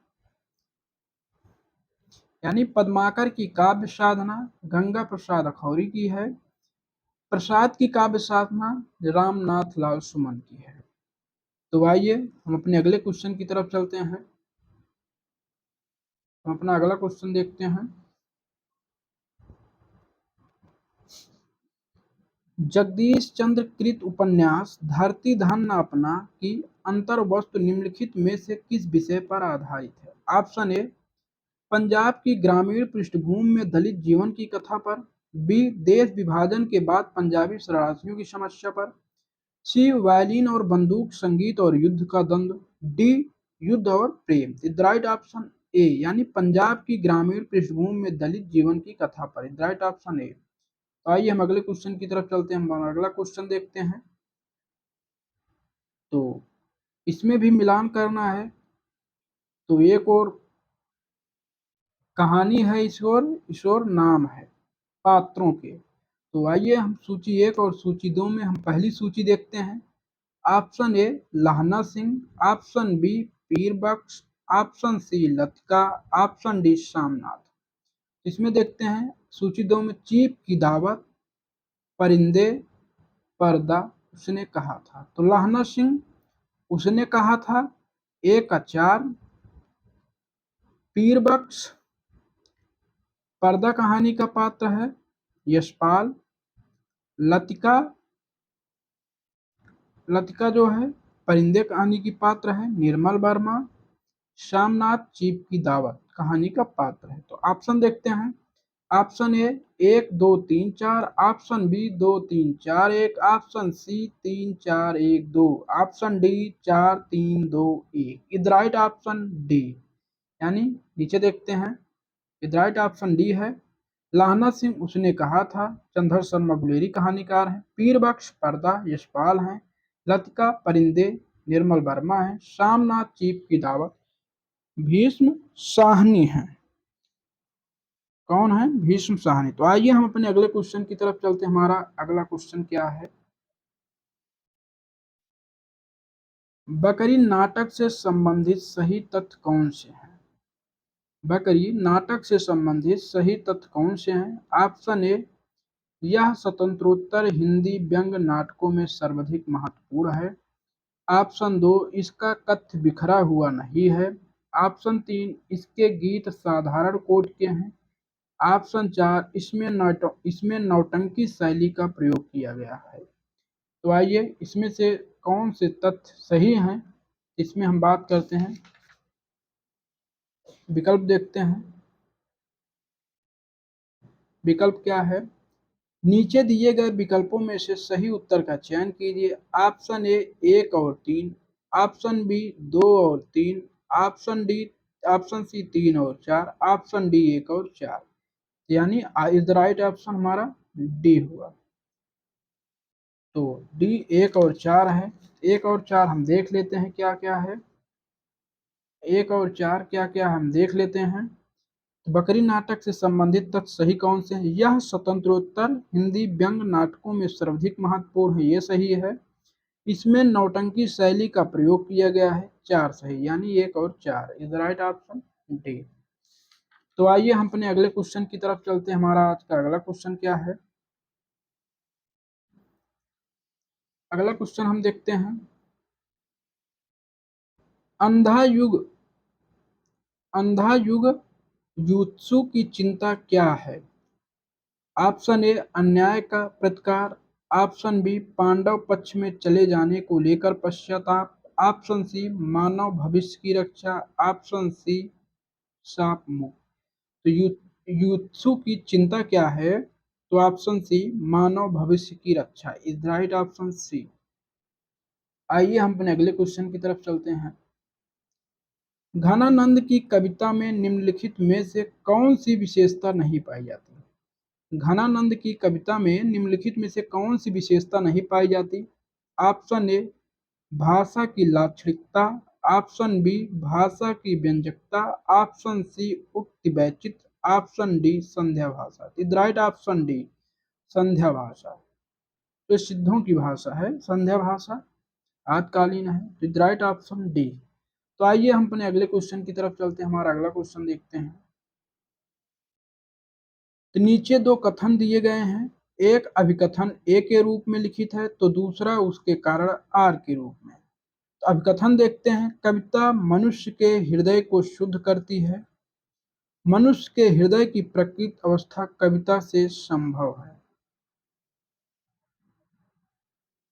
यानी पद्माकर की काव्य साधना गंगा प्रसाद अखौरी की है, प्रसाद की काव्य साधना रामनाथ लाल सुमन की है। तो आइए हम अपने अगले क्वेश्चन की तरफ चलते हैं। हम अपना अगला क्वेश्चन देखते हैं। जगदीश चंद्र कृत उपन्यास धरती धन न अपना की अंतर्वस्तु निम्नलिखित में से किस विषय पर आधारित है? ऑप्शन ए पंजाब की ग्रामीण पृष्ठभूमि में दलित जीवन की कथा पर, बी देश विभाजन के बाद पंजाबी शरणार्थियों की समस्या पर, सी वायलिन और बंदूक संगीत और युद्ध का द्वंद्व, डी युद्ध और प्रेम। द राइट ऑप्शन ए, यानी पंजाब की ग्रामीण पृष्ठभूमि में दलित जीवन की कथा पर। द राइट ऑप्शन ए। तो आइए हम अगले क्वेश्चन की तरफ चलते हैं। हम अगला क्वेश्चन देखते हैं। तो इसमें भी मिलान करना है। तो एक और कहानी है, ईश्वर नाम है पात्रों के। तो आइए हम सूची 1 और सूची 2 में हम पहली सूची देखते हैं। ऑप्शन ए लहना Singh, option B Pir Bakhsh, option C Latika, option D Shamnath. इसमें देखते हैं सूची 2 में चीप की दावत, परिंदे, पर्दा, उसने कहा था। तो लहना सिंह उसने कहा था, एक अचार, पीर बख्श पर्दा कहानी का पात्र है यशपाल, लतिका लतिका जो है परिंदे कहानी की पात्र है निर्मल वर्मा, शामनाथ चीप की दावत कहानी का पात्र है। तो ऑप्शन देखते हैं। Option A 1 2 3 4, option B 2 3 4 1, option C 3 4 1 2, option D 4 3 2 1। Is right option D, यानी नीचे देखते हैं। इज राइट ऑप्शन डी है। लाहना सिंह उसने कहा था चंद्र शर्मा गुलेरी कहानीकार हैं, पीर बख्श पर्दा यशपाल हैं, लतिका परिंदे निर्मल वर्मा हैं, शामनाथ चीप की दावत भीष्म साहनी हैं। कौन है? भीष्म साहनी। तो आइए हम अपने अगले क्वेश्चन की तरफ चलते हैं। हमारा अगला क्वेश्चन क्या है, बकरी नाटक से संबंधित सही तथ्य कौन से हैं? बकरी नाटक से संबंधित सही तथ्य कौन से हैं? ऑप्शन ए यह स्वतंत्रोत्तर हिंदी व्यंग्य नाटकों में सर्वाधिक महत्वपूर्ण है। ऑप्शन 2 इसका कथ्य बिखरा हुआ नहीं है। ऑप्शन 3 इसके गीत साधारण कोट के हैं। ऑप्शन 4, इसमें नौटंकी शैली का प्रयोग किया गया है। तो आइए इसमें से कौन से तथ्य सही हैं, इसमें हम बात करते हैं। विकल्प देखते हैं। विकल्प क्या है? नीचे दिए गए विकल्पों में से सही उत्तर का चयन कीजिए। ऑप्शन ए 1 और 3, ऑप्शन बी 2 और 3, ऑप्शन सी 3 और 4, ऑप्शन डी 1 और 4। यानी इज द राइट ऑप्शन हमारा डी हुआ। तो डी 1 और 4 है। 1 और 4 हम देख लेते हैं क्या क्या है। 1 और 4 क्या क्या हम देख लेते हैं। बकरी नाटक से संबंधित तथ्य सही कौन से हैं? यह स्वतंत्रोत्तर हिंदी व्यंग्य नाटकों में सर्वाधिक महत्वपूर्ण है, ये सही है। इसमें नौटंकी शैली का प्रयोग किया गया है, 4 सही, यानी 1 और 4 is the right option D. तो आइए हम अपने अगले क्वेश्चन की तरफ चलते हैं। हमारा आज का अगला क्वेश्चन क्या है? अगला क्वेश्चन हम देखते हैं। अंधा युग अंधा युग युत्सु की चिंता क्या है? ऑप्शन ए अन्याय का प्रतिकार, ऑप्शन बी पांडव पक्ष में चले जाने को लेकर पश्चाताप, ऑप्शन सी मानव भविष्य की रक्षा, ऑप्शन सी शाप मुक्त। तो युत्सु की चिंता क्या है? तो ऑप्शन सी मानव भविष्य की रक्षा इज राइट ऑप्शन सी। आइए हम अपने अगले क्वेश्चन की तरफ चलते हैं। घनानंद की कविता में निम्नलिखित में से कौन सी विशेषता नहीं पाई जाती? घनानंद की कविता में निम्नलिखित में से कौन सी विशेषता नहीं पाई जाती? ऑप्शन ए भाषा की लाक्षणिकता, ऑप्शन बी भाषा की व्यंजकता, ऑप्शन सी उक्ति वैचित्र, ऑप्शन डी संध्या भाषा। द राइट ऑप्शन डी संध्या भाषा। तो सिद्धों की भाषा है संध्या भाषा, आजकालीन है। The right option D. तो आइए हम अपने अगले क्वेश्चन की तरफ चलते हैं। हमारा अगला क्वेश्चन देखते हैं। तो नीचे दो कथन दिए गए हैं। एक अभिकथन ए के रूप में लिखित है तो दूसरा उसके कारण आर के रूप में। तो अभिकथन देखते हैं। कविता मनुष्य के हृदय को शुद्ध करती है। मनुष्य के हृदय की प्रकृत अवस्था कविता से संभव है।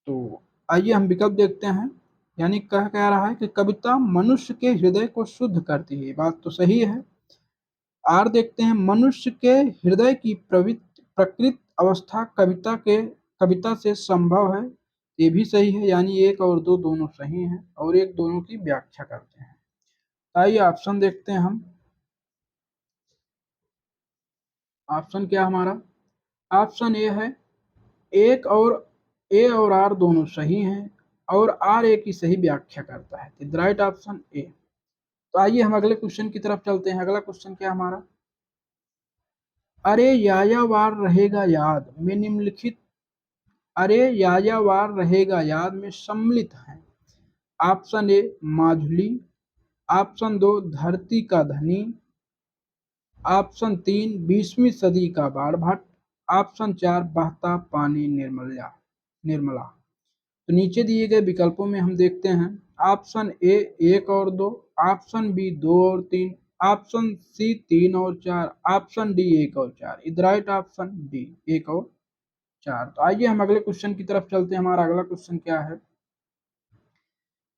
तो आइए हम विकल्प देखते हैं। यानी कह रहा है कि कविता मनुष्य के हृदय को शुद्ध करती है, बात तो सही है। आर देखते हैं। मनुष्य के हृदय की प्रकृत अवस्था कविता से संभव है, ये भी सही है। यानी 1 और 2 दोनों सही हैं और एक दोनों की व्याख्या करते हैं। आइए ऑप्शन देखते हैं हम। ऑप्शन क्या हमारा? ऑप्शन ए है एक और ए और आर दोनों सही हैं और आर ए की सही व्याख्या करता है। द राइट ऑप्शन ए। तो आइए हम अगले क्वेश्चन की तरफ चलते हैं। अगला क्वेश्चन क्या हमारा? अरे यायावार रहेगा याद में निम्नलिखित अरे यायावार रहेगा याद में सम्मिलित हैं। ऑप्शन ए माजुली, ऑप्शन 2 धरती का धनी, ऑप्शन 3 20वीं सदी का बाण भट्ट, ऑप्शन 4 बहता पानी निर्मला। तो नीचे दिए गए विकल्पों में हम देखते हैं। ऑप्शन ए 1 और 2, ऑप्शन बी 2 और 3, ऑप्शन सी 3 और 4, ऑप्शन डी 1 और 4। इधर राइट ऑप्शन डी 1 और 4। तो आइए हम अगले क्वेश्चन की तरफ चलते हैं। हमारा अगला क्वेश्चन क्या है?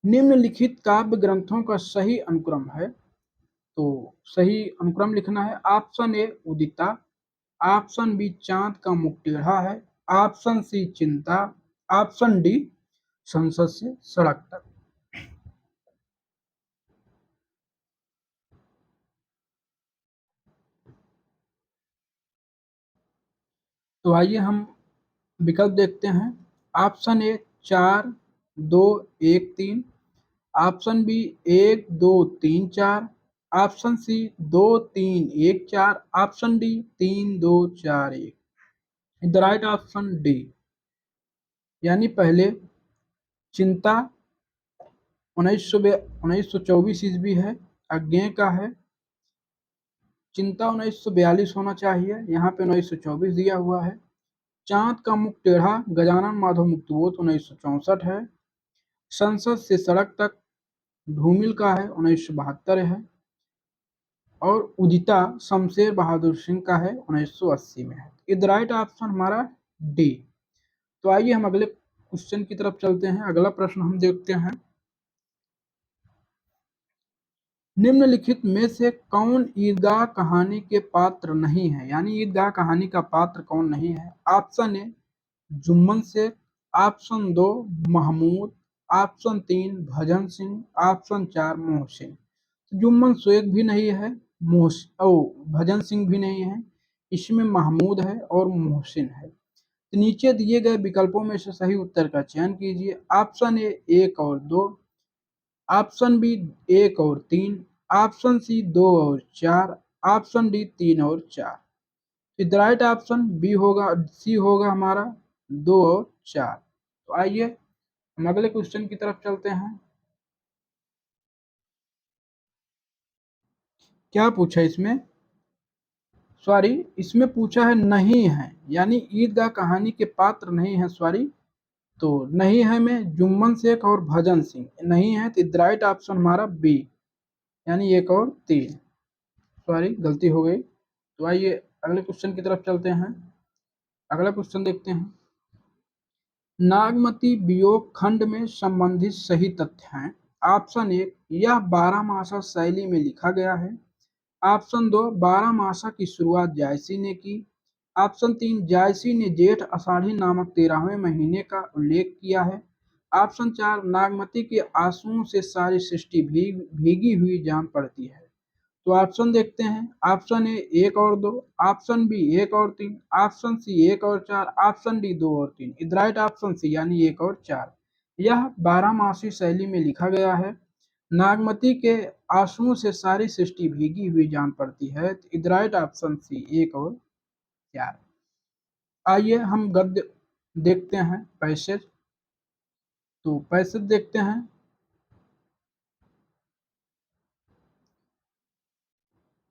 निम्नलिखित काव्य ग्रंथों का सही अनुक्रम है। तो सही अनुक्रम लिखना है। Option A Udita, option B चांद का मुख टेढ़ा है, ऑप्शन सी चिंता, ऑप्शन डी संसद से सड़क तक। तो आइए हम विकल्प देखते हैं। Option A 4 2 1 3, option B 1 2 3 4, option C 2 3 1 4, option D 3 2 4 1। The right option D. यानी पहले चिंता 1924 ईस्वी है, अज्ञेय का है। चिंता 1942 होना चाहिए, यहाँ पे 1924 दिया हुआ है। चांद का मुख टेढ़ा गजानन माधव मुक्तिबोध 1964 है। संसद से सड़क तक धूमिल का है 1972 है। और उदिता शमशेर बहादुर सिंह का है, 1980 में है। इज राइट ऑप्शन हमारा डी। तो आइए हम अगले क्वेश्चन की तरफ चलते हैं। अगला प्रश्न हम देखते हैं, निम्नलिखित में से कौन ईदगाह कहानी के पात्र नहीं है, यानी ईदगाह कहानी का पात्र कौन नहीं है। Option A Jumman Shaikh, option 2 Mahmood, option 3 Bhajan Singh, option 4 Mohsin. Jumman Shaikh भी नहीं है, भजन सिंह भी नहीं है, इसमें महमूद है और मोहसिन है। तो नीचे दिए गए विकल्पों में से सही उत्तर का चयन कीजिए। ऑप्शन ए 1 और 2, ऑप्शन बी 1 और 3, ऑप्शन सी 2 और 4, ऑप्शन डी 3 और 4। द राइट ऑप्शन बी होगा, सी होगा हमारा 2 और 4। तो आइए हम अगले क्वेश्चन की तरफ चलते हैं। क्या पूछा इसमें, सॉरी इसमें पूछा है नहीं है, यानी ईदगाह कहानी के पात्र नहीं है, सॉरी। तो नहीं है में जुम्मन शेख और भजन सिंह नहीं है, तो राइट ऑप्शन हमारा बी, यानी 1 और 3। सॉरी गलती हो गई। तो आइए अगले क्वेश्चन की तरफ चलते हैं। अगला क्वेश्चन देखते हैं, नागमती वियोग खंड में संबंधित सही तथ्य हैं। ऑप्शन 1 यह बारहमासा शैली में लिखा गया है, ऑप्शन 2 बारहमासा की शुरुआत जायसी ने की, ऑप्शन 3 जायसी ने जेठ आषाढ़ी नामक 13वें महीने का उल्लेख किया है, ऑप्शन 4 नागमती के आंसुओं से सारी सृष्टि भीगी हुई जान पड़ती है। तो ऑप्शन देखते हैं, ऑप्शन ए 1 और 2, ऑप्शन बी 1 और 3, ऑप्शन सी 1 और 4, ऑप्शन डी 2 और 3। इज राइट ऑप्शन सी, यानी 1 और 4। यह बारहमासी शैली में लिखा गया है। नागमती के आंसुओं से सारी सृष्टि भीगी हुई जान पड़ती है। इज राइट ऑप्शन सी 1 और 4। आइए हम गद्य देखते हैं, पैसेज। तो पैसेज देखते हैं,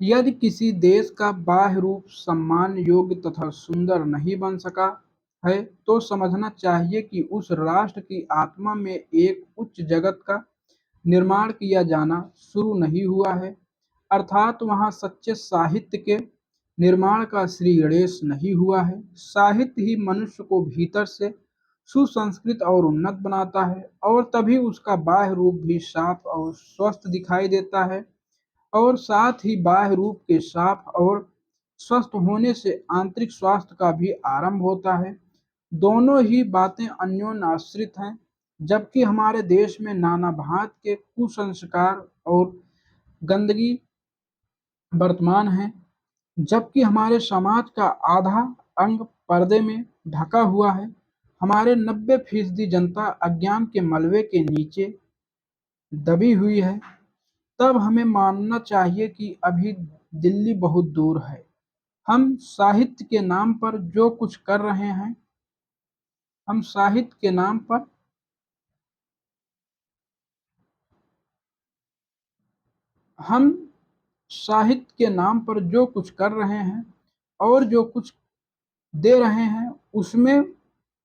यदि किसी देश का बाह्य रूप सम्मान योग्य तथा सुंदर नहीं बन सका है, तो समझना चाहिए कि उस राष्ट्र की आत्मा में एक उच्च जगत का निर्माण किया जाना शुरू नहीं हुआ है, अर्थात वहाँ सच्चे साहित्य के निर्माण का श्री गणेश नहीं हुआ है। साहित्य ही मनुष्य को भीतर से सुसंस्कृत और उन्नत बनाता है, और तभी उसका बाह्य रूप भी साफ और स्वस्थ दिखाई देता है। और साथ ही बाह्य रूप के साफ और स्वस्थ होने से आंतरिक स्वास्थ्य का भी आरंभ होता है। दोनों ही बातें अन्योन्याश्रित हैं। जबकि हमारे देश में नाना भांत के कुसंस्कार और गंदगी वर्तमान है, जबकि हमारे समाज का आधा अंग पर्दे में ढका हुआ है, हमारे 90% जनता अज्ञान के मलबे के नीचे दबी हुई है, तब हमें मानना चाहिए कि अभी दिल्ली बहुत दूर है। हम साहित्य के नाम पर जो कुछ कर रहे हैं, हम साहित्य के नाम पर हम साहित्य के नाम पर जो कुछ कर रहे हैं और जो कुछ दे रहे हैं, उसमें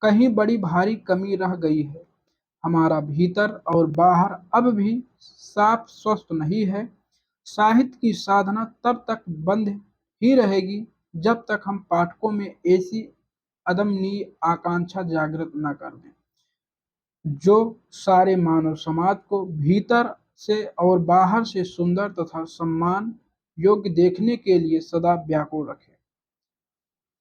कहीं बड़ी भारी कमी रह गई है। हमारा भीतर और बाहर अब भी साफ स्वस्थ नहीं है। साहित्य की साधना तब तक बंद ही रहेगी जब तक हम पाठकों में ऐसी अदम्य आकांक्षा जागृत न कर दें, जो सारे मानव समाज को भीतर से और बाहर से सुंदर तथा सम्मान योग्य देखने के लिए सदा व्याकुल रखे।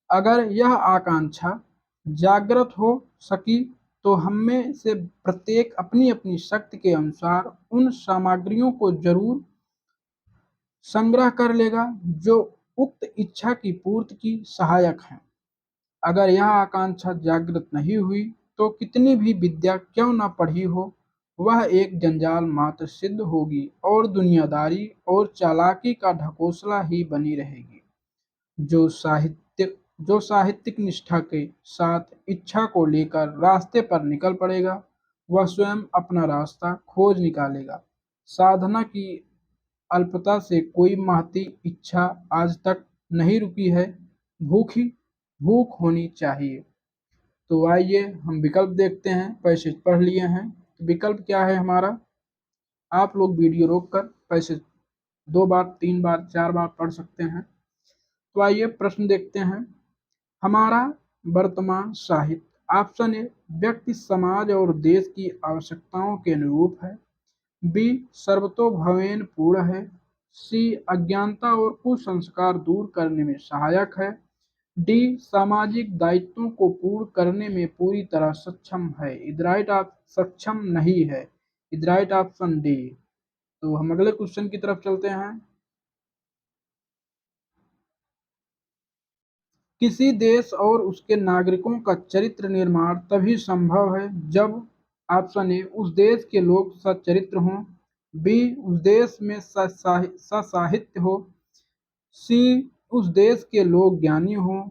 अगर यह आकांक्षा जागृत हो सकी, तो हममें से प्रत्येक अपनी अपनी शक्ति के अनुसार उन सामग्रियों को जरूर संग्रह कर लेगा जो उक्त इच्छा की पूर्ति की सहायक हैं। अगर यह आकांक्षा जागृत नहीं हुई, तो कितनी भी विद्या क्यों न पढ़ी हो, वह एक जंजाल मात्र सिद्ध होगी और दुनियादारी और चालाकी का ढकोसला ही बनी रहेगी। जो साहित्यिक निष्ठा के साथ इच्छा को लेकर रास्ते पर निकल पड़ेगा, वह स्वयं अपना रास्ता खोज निकालेगा। साधना की अल्पता से कोई महती इच्छा आज तक नहीं रुकी है। भूख होनी चाहिए। तो आइए हम विकल्प देखते हैं। पैसेज पढ़ लिए हैं, विकल्प क्या है हमारा, आप लोग वीडियो रोक कर पैसेज 2 बार, 3 बार, 4 बार पढ़ सकते हैं। तो आइए प्रश्न देखते हैं। हमारा वर्तमान साहित्य ऑप्शन ए व्यक्ति, समाज और देश की आवश्यकताओं के अनुरूप है। बी सर्वतोभवेन पूर्ण है। सी अज्ञानता और कुसंस्कार दूर करने में सहायक है। डी सामाजिक दायित्वों को पूर्ण करने में पूरी तरह सक्षम है। इधराइट आप सक्षम नहीं है। इधराइट ऑप्शन डी। तो हम अगले क्वेश्चन की तरफ चलते हैं। किसी देश और उसके नागरिकों का चरित्र निर्माण तभी संभव है जब ऑप्शन ए उस देश के लोग सच्चरित्र हों। बी उस देश में ससाहित्य हो। सी उस देश के लोग ज्ञानी हों।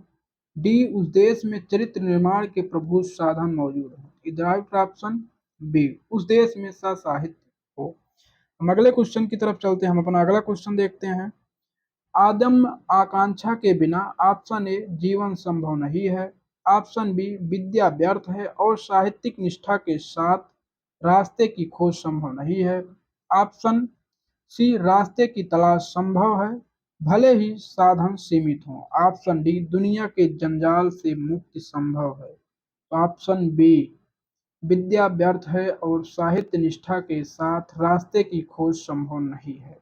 डी उस देश में चरित्र निर्माण के प्रभुत साधन मौजूद हों। इधर ऑप्शन बी उस देश में ससाहित्य हो। हम अगले क्वेश्चन की तरफ चलते हैं। हम अपना अगला क्वेश्चन देखते हैं। आदम आकांक्षा के बिना ऑप्शन ए जीवन संभव नहीं है। ऑप्शन बी विद्या व्यर्थ है और साहित्यिक निष्ठा के साथ रास्ते की खोज संभव नहीं है। ऑप्शन सी रास्ते की तलाश संभव है भले ही साधन सीमित हों। ऑप्शन डी दुनिया के जंजाल से मुक्ति संभव है। ऑप्शन बी विद्या व्यर्थ है और साहित्य निष्ठा के साथ रास्ते की खोज संभव नहीं है।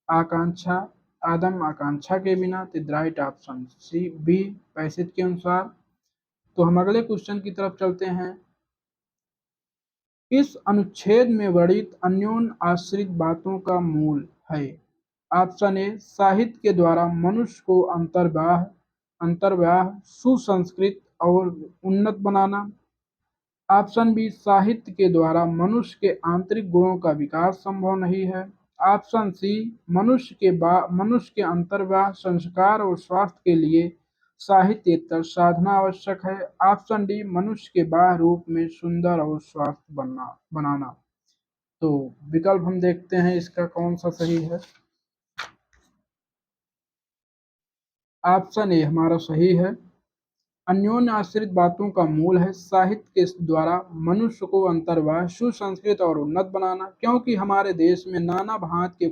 आकांक्षा, आदम आकांक्षा के बिना। तो right option C B passage के अनुसार। तो हम अगले क्वेश्चन की तरफ चलते हैं। इस अनुच्छेद में वर्णित अन्योन्य आश्रित बातों का मूल है। ऑप्शन ए साहित्य के द्वारा मनुष्य को अंतर्वाह सुसंस्कृत और उन्नत बनाना। ऑप्शन बी साहित्य के द्वारा मनुष्य के आंतरिक गुणों का विकास संभव नहीं है। ऑप्शन सी मनुष्य के अंतर्वाह संस्कार और स्वास्थ्य के लिए साहित्येतर साधना आवश्यक है। ऑप्शन डी मनुष्य के बाह्य रूप में सुंदर और स्वास्थ्य बनाना। तो विकल्प हम देखते हैं इसका कौन सा सही है। ऑप्शन ए हमारा सही है। अन्योन्य आश्रित बातों का मूल है साहित्य के द्वारा मनुष्य को अंतर्वाह सुसंस्कृत और उन्नत बनाना, क्योंकि हमारे देश में नाना भांति के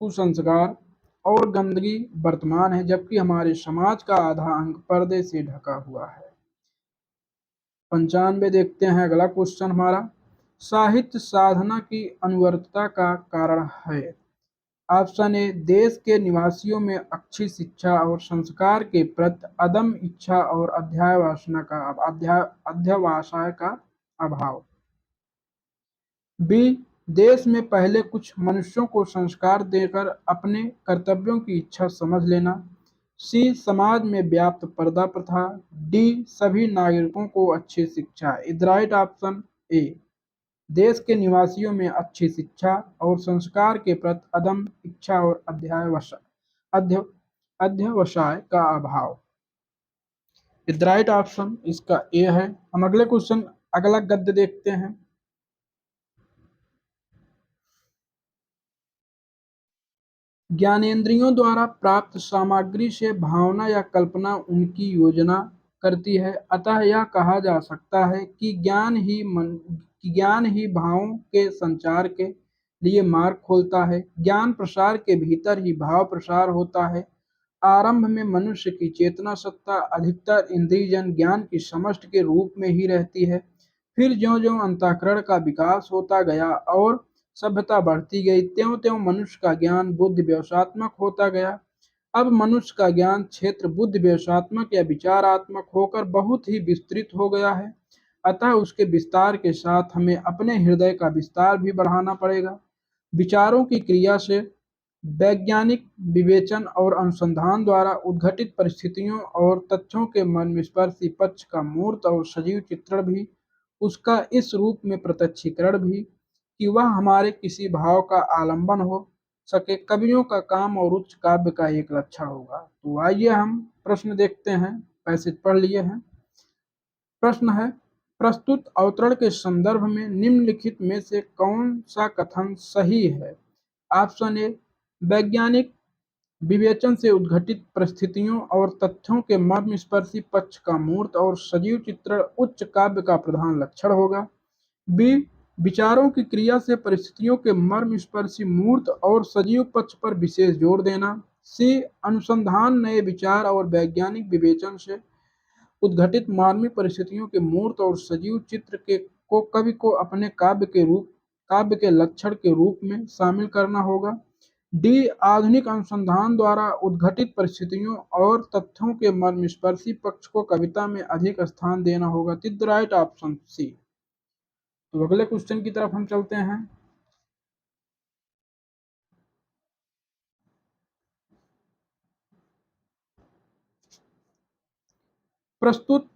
कुसंस्कार और गंदगी वर्तमान है, जबकि हमारे समाज का आधा अंग पर्दे से ढका हुआ है। 95 देखते हैं अगला क्वेश्चन हमारा। साहित्य साधना की अनिवार्यता का कारण है। ऑप्शन ए देश के निवासियों में अच्छी शिक्षा और संस्कार के प्रति अदम्य इच्छा और अध्यवसाय का अभाव। बी देश में पहले कुछ मनुष्यों को संस्कार देकर अपने कर्तव्यों की इच्छा समझ लेना। सी समाज में व्याप्त पर्दा प्रथा। डी सभी नागरिकों को अच्छी शिक्षा। इज राइट ऑप्शन ए देश के निवासियों में अच्छी शिक्षा और संस्कार के प्रति अदम्य इच्छा और अध्यवसाय का अभाव। इज राइट ऑप्शन इसका ए है। हम अगले क्वेश्चन अगला गद्य देखते हैं। ज्ञानेंद्रियों द्वारा प्राप्त सामग्री से भावना या कल्पना उनकी योजना करती है, अतः यह कहा जा सकता है कि ज्ञान ही भावों के संचार के लिए मार्ग खोलता है। ज्ञान प्रसार के भीतर ही भाव प्रसार होता है। आरंभ में मनुष्य की चेतना सत्ता अधिकतर इंद्रियजन्य ज्ञान की समष्टि के रूप में ही रहती है। फिर ज्यों-ज्यों अंतःकरण का विकास होता गया और सभ्यता बढ़ती गई, त्यों-त्यों मनुष्य का ज्ञान बुद्धि व्यवसात्मक होता गया। अब मनुष्य का ज्ञान क्षेत्र बुद्धि व्यवसात्मक या विचारात्मक होकर बहुत ही विस्तृत हो गया है, अतः उसके विस्तार के साथ हमें अपने हृदय का विस्तार भी बढ़ाना पड़ेगा। विचारों की क्रिया से वैज्ञानिक विवेचन और अनुसंधान द्वारा उद्घटित परिस्थितियों और तथ्यों के मर्मस्पर्शी पक्ष का मूर्त और सजीव चित्रण भी, उसका इस रूप में प्रत्यक्षीकरण भी कि वह हमारे किसी भाव का आलंबन हो सके, कवियों का काम और उच्च काव्य का एक लक्षण होगा। तो आइए हम प्रश्न देखते हैं। पैसेज पढ़ लिए हैं। प्रश्न है प्रस्तुत अवतरण के संदर्भ में निम्नलिखित में से कौन सा कथन सही है। ऑप्शन ए वैज्ञानिक विवेचन से उद्घटित परिस्थितियों और तथ्यों के मर्मस्पर्शी पक्ष का मूर्त और सजीव चित्रण उच्च काव्य का प्रधान लक्षण होगा। बी विचारों की क्रिया से परिस्थितियों के मर्मस्पर्शी मूर्त और सजीव पक्ष पर विशेष जोर देना। सी, अनुसंधान नए विचार और वैज्ञानिक विवेचन से उद्घटित मानवीय परिस्थितियों के मूर्त और सजीव चित्र के को कवि को अपने काव्य के लक्षण के रूप में शामिल करना होगा। डी, आधुनिक अनुसंधान द्वारा उद्घटित परिस्थितियों और तथ्यों के मर्मस्पर्शी पक्ष को कविता में अधिक स्थान देना होगा। The right option C. तो अगले क्वेश्चन की तरफ हम चलते हैं। प्रस्तुत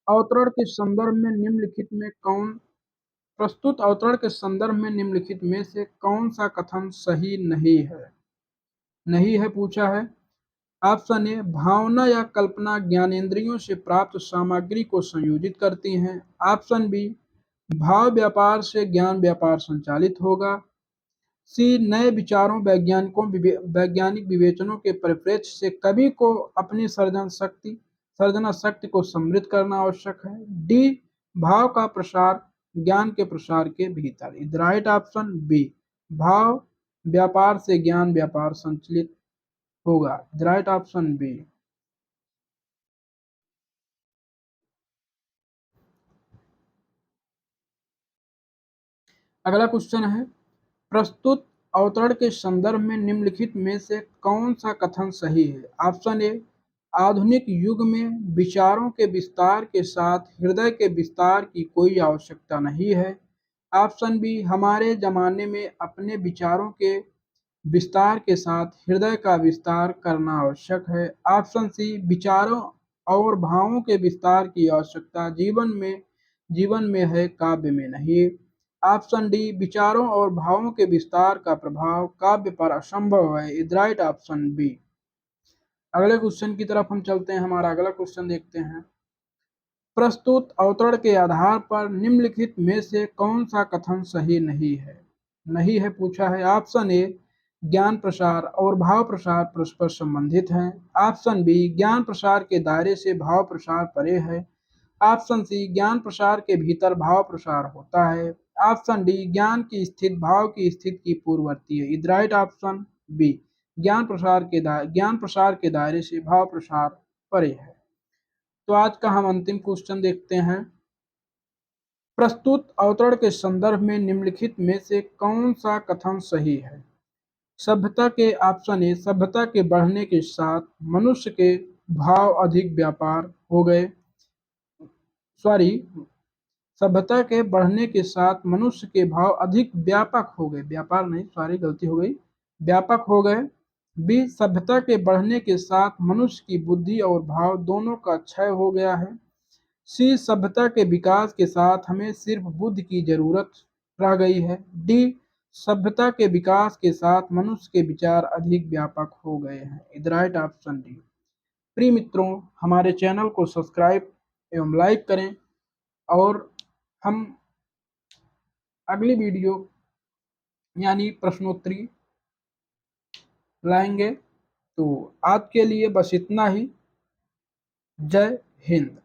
अवतरण के संदर्भ में निम्नलिखित में कौन प्रस्तुत अवतरण के संदर्भ में निम्नलिखित में से कौन सा कथन सही नहीं है पूछा है। ऑप्शन ए, भावना या कल्पना ज्ञानेंद्रियों से प्राप्त सामग्री को संयोजित करती हैं। ऑप्शन बी, भाव व्यापार से ज्ञान व्यापार संचालित होगा। सी, नए विचारों वैज्ञानिक विवेचनों के परिप्रेक्ष्य से कवि को अपनी सर्जना शक्ति को समृद्ध करना आवश्यक है। डी, भाव का प्रसार ज्ञान के प्रसार के भीतर। इज राइट ऑप्शन बी, भाव व्यापार से ज्ञान व्यापार संचालित होगा। Is right option B. अगला क्वेश्चन है, प्रस्तुत अवतरण के संदर्भ में निम्नलिखित में से कौन सा कथन सही है। ऑप्शन ए, आधुनिक युग में विचारों के विस्तार के साथ हृदय के विस्तार की कोई आवश्यकता नहीं है। ऑप्शन बी, हमारे जमाने में अपने विचारों के विस्तार के साथ हृदय का विस्तार करना आवश्यक है। ऑप्शन सी, विचारों और भावों के विस्तार की आवश्यकता जीवन में है, काव्य में नहीं। ऑप्शन डी, विचारों और भावों के विस्तार का प्रभाव काव्य पर असंभव है। Is right option B. अगले क्वेश्चन की तरफ हम चलते हैं। हमारा अगला क्वेश्चन देखते हैं। प्रस्तुत अवतरण के आधार पर निम्नलिखित में से कौन सा कथन सही नहीं है पूछा है। ऑप्शन ए, ज्ञान प्रसार और भाव प्रसार परस्पर संबंधित हैं। ऑप्शन बी, ज्ञान प्रसार के दायरे से भाव प्रसार परे है। ऑप्शन सी, ज्ञान प्रसार के भीतर भाव प्रसार होता है। ऑप्शन डी, ज्ञान की स्थिति भाव की स्थिति की पूर्ववर्ती है। इज राइट ऑप्शन बी, ज्ञान प्रसार के दायरे से भाव प्रसार परे है। तो आज का हम अंतिम क्वेश्चन देखते हैं। प्रस्तुत अवतरण के संदर्भ में निम्नलिखित में से कौन सा कथन सही है। सभ्यता के ऑप्शन ए, सभ्यता के बढ़ने के साथ मनुष्य के भाव अधिक व्यापार हो गए सॉरी सभ्यता के बढ़ने के साथ मनुष्य के भाव अधिक व्यापक हो गए व्यापार नहीं सॉरी गलती हो गई व्यापक हो गए। बी, सभ्यता के बढ़ने के साथ मनुष्य की बुद्धि और भाव दोनों का क्षय हो गया है। सी, सभ्यता के विकास के साथ हमें सिर्फ बुद्धि की जरूरत रह गई है। डी, सभ्यता के विकास के साथ मनुष्य के विचार अधिक व्यापक हो गए हैं। Is right option D. प्रिय मित्रों, हमारे चैनल को सब्सक्राइब एवं लाइक करें और हम अगली वीडियो यानी प्रश्नोत्तरी लाएंगे। तो आज के लिए बस इतना ही। जय हिंद।